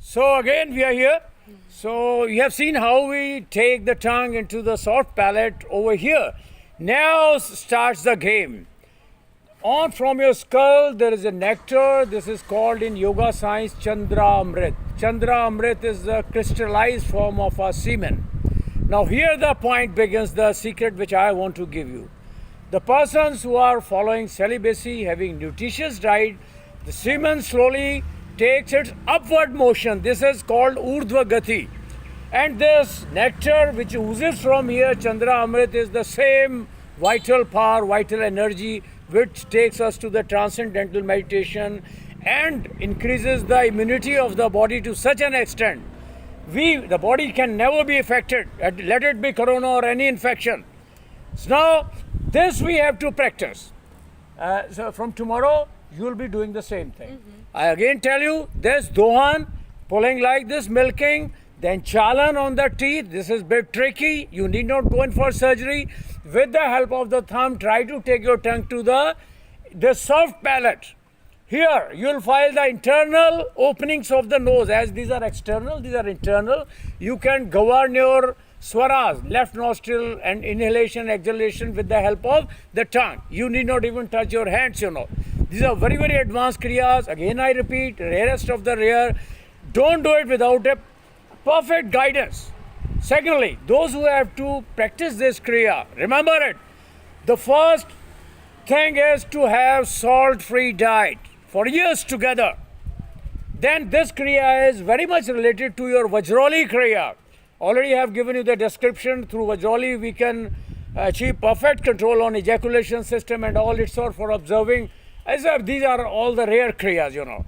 So again we are here. So you have seen how we take the tongue into the soft palate over here. Now starts the game. On from your skull there is a nectar. This is called in yoga science Chandra Amrit. Chandra Amrit is the crystallized form of our semen. Now here the point begins, the secret which I want to give you. The persons who are following celibacy, having nutritious diet, the semen slowly takes its upward motion. This is called Urdhva Gati. And this nectar which oozes from here, Chandra Amrit, is the same vital power, vital energy which takes us to the transcendental meditation and increases the immunity of the body to such an extent. The body can never be affected, let it be corona or any infection. So now, this we have to practice. So from tomorrow, you will be doing the same thing. I again tell you, this Dohan, pulling like this, milking, then Chalan on the teeth. This is a bit tricky. You need not go in for surgery. With the help of the thumb, try to take your tongue to the soft palate. Here, you will file the internal openings of the nose. As these are external, these are internal. You can govern your swaras, left nostril and inhalation, exhalation with the help of the tongue. You need not even touch your hands, you know. These are very, very advanced kriyas. Again, I repeat, rarest of the rare. Don't do it without a perfect guidance. Secondly, those who have to practice this kriya, remember it. The first thing is to have salt-free diet for years together. Then this kriya is very much related to your Vajroli kriya. Already I have given you the description. Through Vajroli we can achieve perfect control on ejaculation system and all its sort for observing. These are all the rare kriyas, you know.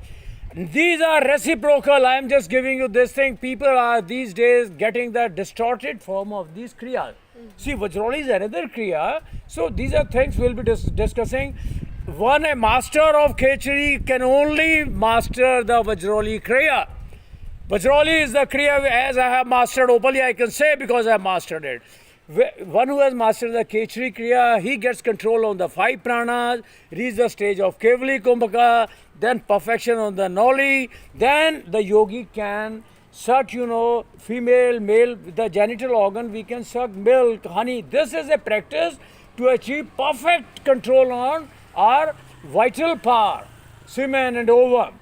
These are reciprocal. I am just giving you this thing. People are these days getting the distorted form of these kriyas. See, Vajroli is another kriya. So these are things we'll be discussing. One, a master of Khechari can only master the Vajroli kriya. Vajroli is the kriya as I have mastered openly, I can say because I have mastered it. One who has mastered the Khechari kriya, he gets control on the 5 pranas, reaches the stage of Kevali Kumbhaka, then perfection on the Noli, then the yogi can suck, you know, female, male, with the genital organ, we can suck milk, honey. This is a practice to achieve perfect control on our vital power, semen and ovum.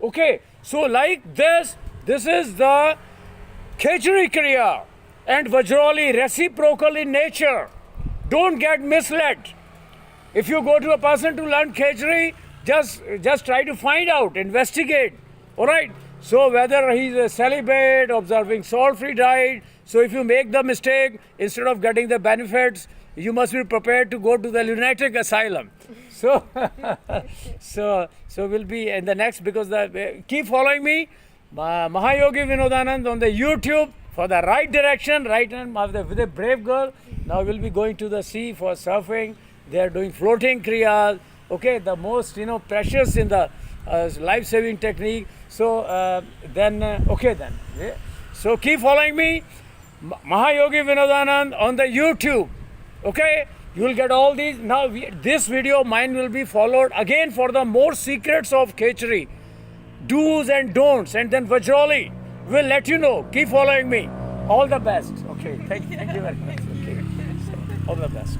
Okay, so like this is the Khechari kriya and Vajroli reciprocal in nature. Don't get misled. If you go to a person to learn Khechari, just try to find out, investigate. All right. So whether he's a celibate, observing salt-free diet. So if you make the mistake, instead of getting the benefits, you must be prepared to go to the lunatic asylum. So, so we'll be in the next, because keep following me, Mahayogi Vinodanand on the YouTube for the right direction, right hand with a brave girl. Now we'll be going to the sea for surfing. They are doing floating kriyas. Okay, the most precious in the life-saving technique. So So keep following me, Mahayogi Vinodanand on the YouTube. Okay, you will get all these. Now this video mine will be followed again for the more secrets of Khechari, do's and don'ts, and then Vajroli will let you know. Keep following me. All the best. Okay, thank you very much. Okay, so, all the best.